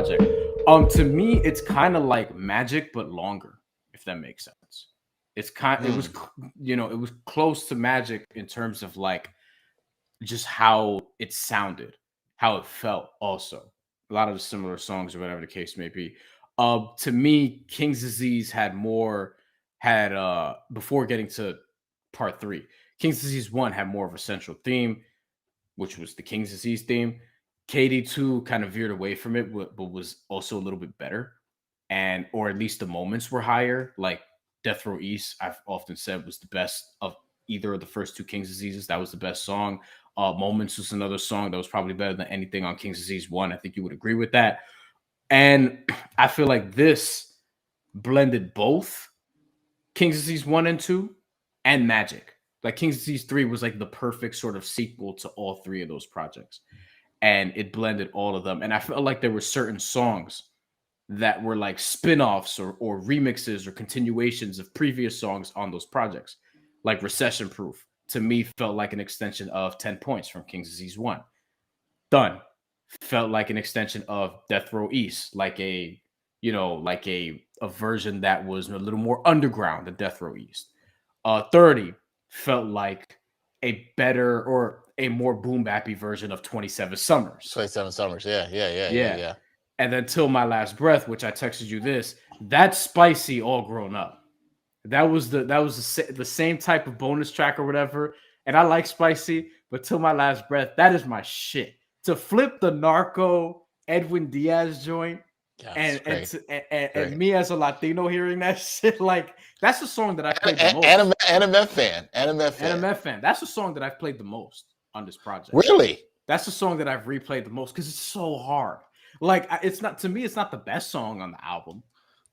project. To me, it's kind of like Magic but longer, if that makes sense. It was, Mm. it was close to Magic in terms of like just how it sounded, how it felt. Also, a lot of the similar songs or whatever the case may be. To me, King's Disease had before getting to part three. King's Disease 1 had more of a central theme, which was the King's Disease theme. KD2 kind of veered away from it, but was also a little bit better. And or at least the moments were higher. Like Death Row East, I've often said was the best of either of the first two King's Diseases. That was the best song. Moments was another song that was probably better than anything on King's Disease 1. I think you would agree with that. And I feel like this blended both King's Disease 1 and 2 and Magic. Like King's Disease 3 was like the perfect sort of sequel to all three of those projects. And it blended all of them. And I felt like there were certain songs that were like spin-offs or remixes or continuations of previous songs on those projects. Like Recession Proof, to me, felt like an extension of 10 Points from King's Disease 1. Done felt like an extension of Death Row East, like a version that was a little more underground than Death Row East. 30 felt like a better or a more boom bappy version of 27 Summers. 27 Summers, yeah. And then Till My Last Breath, which I texted you this, that's spicy all grown up. That was the same type of bonus track or whatever. And I like spicy, but Till My Last Breath, that is my shit. To flip the Narco Edwin Diaz joint, and me as a Latino hearing that shit, like that's the song that I played the most. And a Meth fan. That's the song that I've played the most on this project. Really? That's the song that I've replayed the most because it's so hard. Like it's not the best song on the album.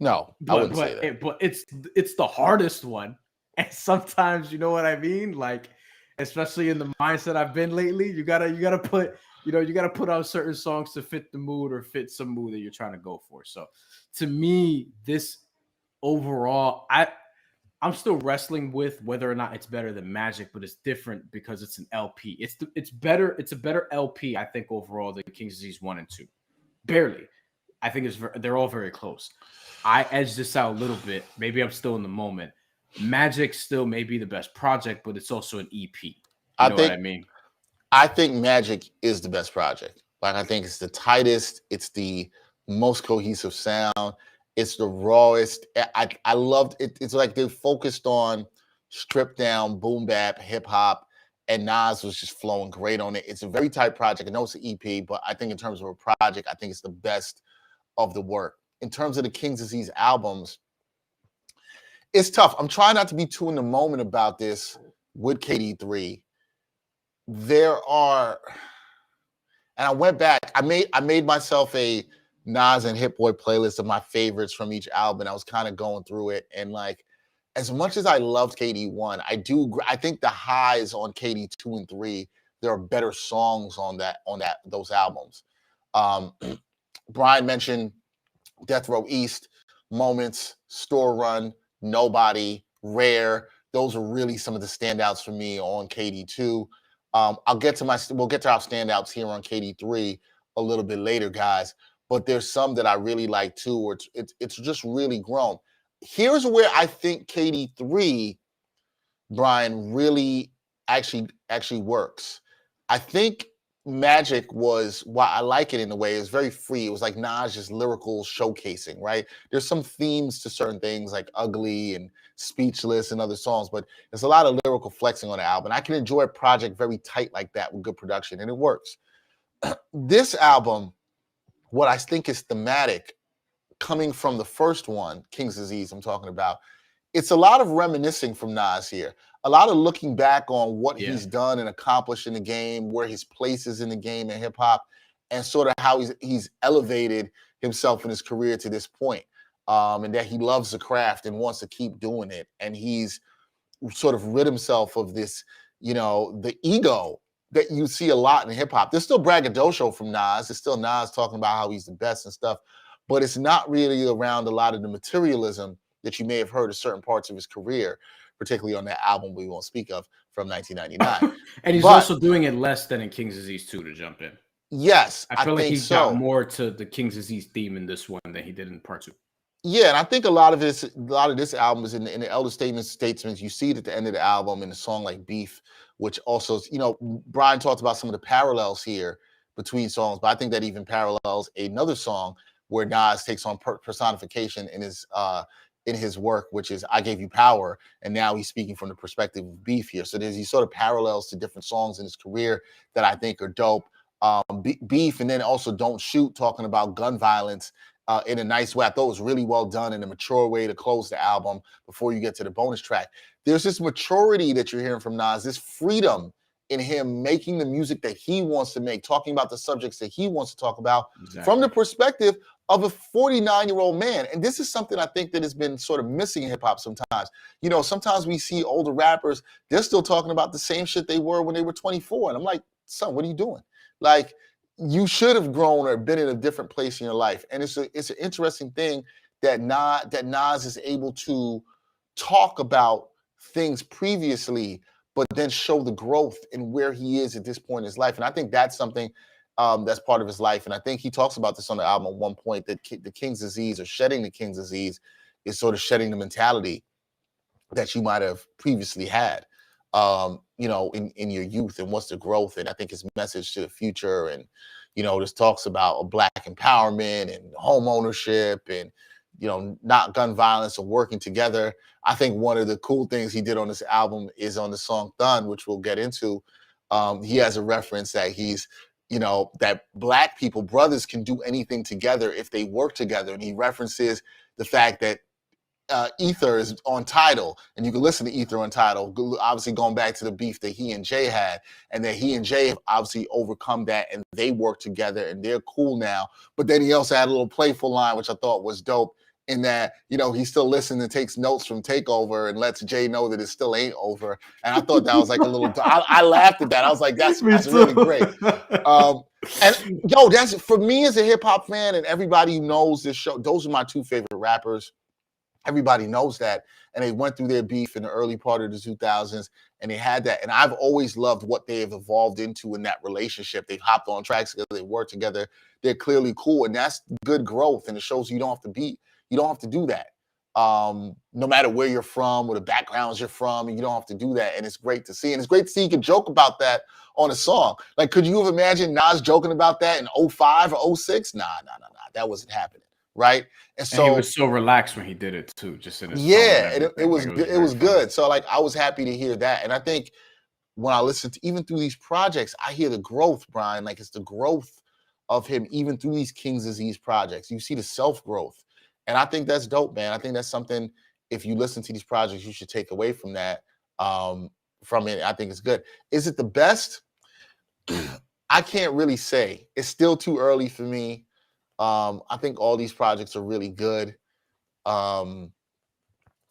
No, I wouldn't say that. But it's the hardest one. And sometimes, you know what I mean? Like, especially in the mindset I've been lately, you gotta put out certain songs to fit the mood or fit some mood that you're trying to go for. So to me, this overall, I'm still wrestling with whether or not it's better than Magic, but it's different because it's an LP. It's better. It's a better LP, I think, overall than King's Disease 1 and 2. Barely. I think they're all very close. I edged this out a little bit. Maybe I'm still in the moment. Magic still may be the best project, but it's also an EP. You know what I mean? I think Magic is the best project. Like, I think it's the tightest. It's the most cohesive sound. It's the rawest. I loved it. It's like they focused on stripped down boom bap, hip hop, and Nas was just flowing great on it. It's a very tight project. I know it's an EP, but I think in terms of a project, I think it's the best of the work. In terms of the King's Disease albums, it's tough. I'm trying not to be too in the moment about this with KD3. There are, and I went back. I made myself a Nas and Hit Boy playlist of my favorites from each album. I was kind of going through it, and like, as much as I loved KD1, I think the highs on KD2 and 3, there are better songs on those albums. Brian mentioned Death Row East, Moments, Store Run, Nobody, Rare. Those are really some of the standouts for me on KD2. We'll get to our standouts here on KD3 a little bit later, guys. But there's some that I really like too, where it's just really grown. Here's where I think KD3, Brian, really actually works. I think Magic was, why I like it in a way, is very free. It was like Nas just lyrical showcasing, right? There's some themes to certain things like Ugly and Speechless and other songs, but there's a lot of lyrical flexing on the album. I can enjoy a project very tight like that with good production, and it works. This album, what I think is thematic, coming from the first one, King's Disease I'm talking about, it's a lot of reminiscing from Nas here. A lot of looking back on what he's done and accomplished in the game, where his place is in the game in hip hop, and sort of how he's elevated himself in his career to this point. And that he loves the craft and wants to keep doing it. And he's sort of rid himself of this, the ego that you see a lot in hip hop. There's still braggadocio from Nas. There's still Nas talking about how he's the best and stuff, but it's not really around a lot of the materialism that you may have heard of certain parts of his career, particularly on that album we won't speak of from 1999. And he's also doing it less than in King's Disease 2, to jump in. Yes, I I feel like think he got so. more to the King's Disease theme in this one than he did in part two. Yeah, and I think a lot of this album is in the Elder Statesmans. You see it at the end of the album in a song like Beef, which also, Brian talked about some of the parallels here between songs, but I think that even parallels another song where Nas takes on personification in his work, which is "I Gave You Power," and now he's speaking from the perspective of Beef here. So there's these sort of parallels to different songs in his career that I think are dope. Beef, and then also "Don't Shoot," talking about gun violence in a nice way. I thought it was really well done in a mature way to close the album before you get to the bonus track. There's this maturity that you're hearing from Nas, this freedom in him making the music that he wants to make, talking about the subjects that he wants to talk about from the perspective of a 49-year-old man. And this is something I think that has been sort of missing in hip hop sometimes. Sometimes we see older rappers, they're still talking about the same shit they were when they were 24. And I'm like, son, what are you doing? Like, you should have grown or been in a different place in your life. And it's an interesting thing that Nas is able to talk about things previously, but then show the growth in where he is at this point in his life. And I think that's something that's part of his life. And I think he talks about this on the album at one point, that the King's Disease, or shedding the King's Disease, is sort of shedding the mentality that you might have previously had, in your youth, and what's the growth. And I think his message to the future, and, this talks about Black empowerment and home ownership and, not gun violence, and working together. I think one of the cool things he did on this album is on the song Thun, which we'll get into. He has a reference that that Black people, brothers, can do anything together if they work together. And he references the fact that Ether is on Tidal, and you can listen to Ether on Tidal, obviously going back to the beef that he and Jay had, and that he and Jay have obviously overcome that, and they work together, and they're cool now. But then he also had a little playful line, which I thought was dope, in that, he still listens and takes notes from Takeover and lets Jay know that it still ain't over. And I thought that was like a little, I laughed at that. I was like, that's really great. And that's, for me as a hip hop fan and everybody who knows this show, those are my two favorite rappers. Everybody knows that. And they went through their beef in the early part of the 2000s, and they had that. And I've always loved what they have evolved into in that relationship. They've hopped on tracks together, they work together. They're clearly cool. And that's good growth. And it shows you don't have to do that. No matter where you're from or the backgrounds you're from, you don't have to do that. And it's great to see. And it's great to see you can joke about that on a song. Like, could you have imagined Nas joking about that in 05 or 06? Nah. That wasn't happening. Right. And so he was so relaxed when he did it too, just in his and it was good. So like, I was happy to hear that. And I think when I listen to, even through these projects, I hear the growth, Brian. Like, it's the growth of him, even through these King's Disease projects. You see the self-growth. And I think that's dope, man. I think that's something, if you listen to these projects, you should take away from that. From it, I think it's good. Is it the best? I can't really say. It's still too early for me. I think all these projects are really good. I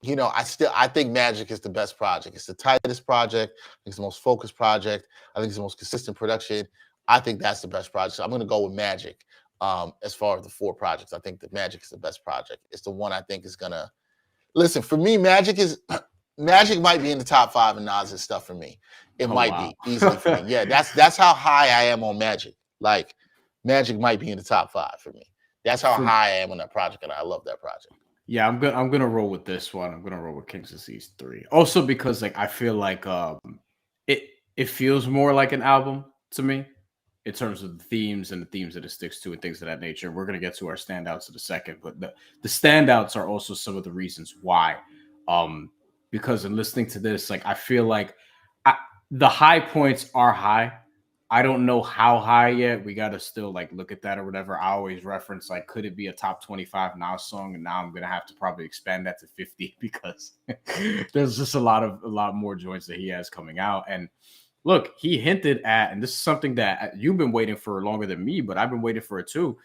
think Magic is the best project. It's the tightest project. I think it's the most focused project. I think it's the most consistent production. I think that's the best project. So I'm going to go with Magic. As far as the four projects, I think that Magic is the best project. It's the one I think is going to, listen, for me, Magic might be in the top 5 in Nas's stuff for me. It might be easily for me. Yeah, that's how high I am on Magic. Like, Magic might be in the top 5 for me. That's how high I am on that project, and I love that project. Yeah, I'm gonna roll with this one. I'm gonna roll with King's Disease 3. Also because, like, I feel like it feels more like an album to me in terms of the themes and the themes that it sticks to and things of that nature. We're gonna get to our standouts in a second, but the standouts are also some of the reasons why. Because in listening to this, like, I feel like the high points are high. I don't know how high yet. We got to still, like, look at that or whatever. I always reference, like, could it be a top 25 Nas song? And now I'm going to have to probably expand that to 50 because there's just a lot more joints that he has coming out. And look, he hinted at, and this is something that you've been waiting for longer than me, but I've been waiting for it too.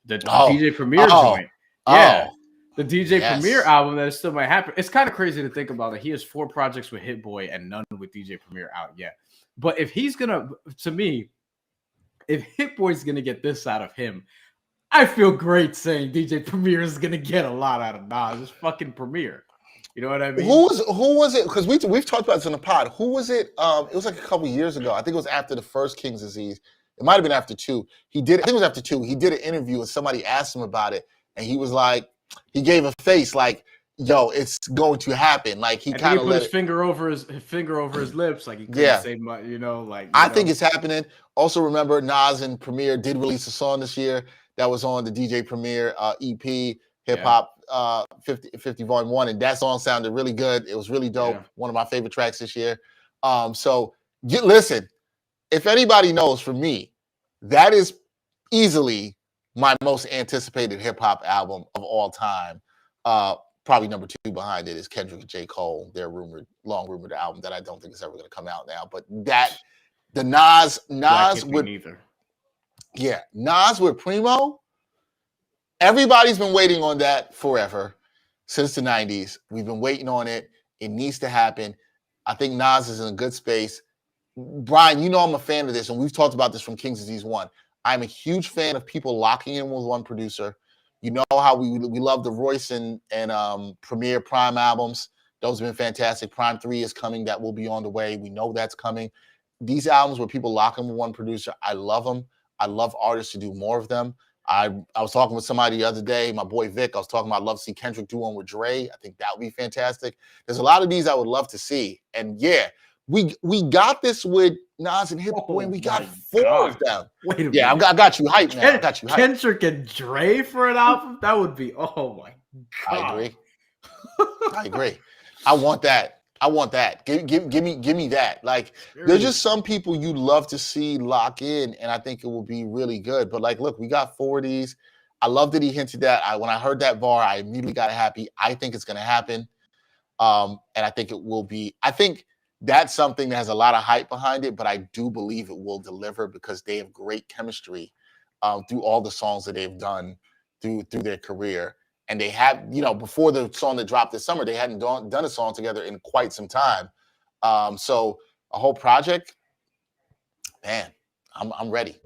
The DJ Premier joint. Yeah. The DJ Premier album that still might happen. It's kind of crazy to think about that he has 4 projects with Hit Boy and none with DJ Premier out yet. But if he's gonna, to me, if Hit Boy's gonna get this out of him, I feel great saying DJ Premier is gonna get a lot out of Nas. It's fucking Premier. You know what I mean? Who was it? Because we've talked about this in the pod. Who was it? It was like a couple years ago. I think it was after the first King's Disease. It might have been after 2. He did. I think it was after 2. He did an interview and somebody asked him about it, and he was like, he gave a face like, "Yo, it's going to happen." Like he kind of put let his finger over his lips, like he couldn't Yeah. say much, I think it's happening. Also, remember Nas and Premier did release a song this year that was on the DJ Premier EP, Hip Hop 50 Volume 1, and that song sounded really good. It was really dope. Yeah. One of my favorite tracks this year. So listen, if anybody knows, for me, that is easily my most anticipated hip hop album of all time. Probably number 2 behind it is Kendrick and J. Cole, their long rumored album that I don't think is ever going to come out now. But the Nas with neither. Yeah, Nas with Primo. Everybody's been waiting on that forever, since the 90s. We've been waiting on it. It needs to happen. I think Nas is in a good space. Brian, you know I'm a fan of this, and we've talked about this from King's Disease 1. I'm a huge fan of people locking in with one producer. You know how we love the Royce and Premier Prime albums. Those have been fantastic. Prime 3 is coming. That will be on the way. We know that's coming. These albums where people lock in with one producer, I love them. I love artists to do more of them. I was talking with somebody the other day, my boy Vic. I was talking about I'd love to see Kendrick do one with Dre. I think that would be fantastic. There's a lot of these I would love to see. And yeah, we got this with Nas and Hip Boy, and we got 4 of them. Wait a minute. Yeah, I got you hyped now. I got you hyped. Kendrick and Dre for an album? That would be, oh my God. I agree. I want that. Give me that. Like, there's just some people you love to see lock in, and I think it will be really good. But like, look, we got 4 of these. I love that he hinted that. When I heard that bar, I immediately got happy. I think it's going to happen. And I think it will be. I think that's something that has a lot of hype behind it, but I do believe it will deliver because they have great chemistry through all the songs that they've done through their career. And they have, before the song that dropped this summer, they hadn't done a song together in quite some time. So a whole project, man, I'm ready.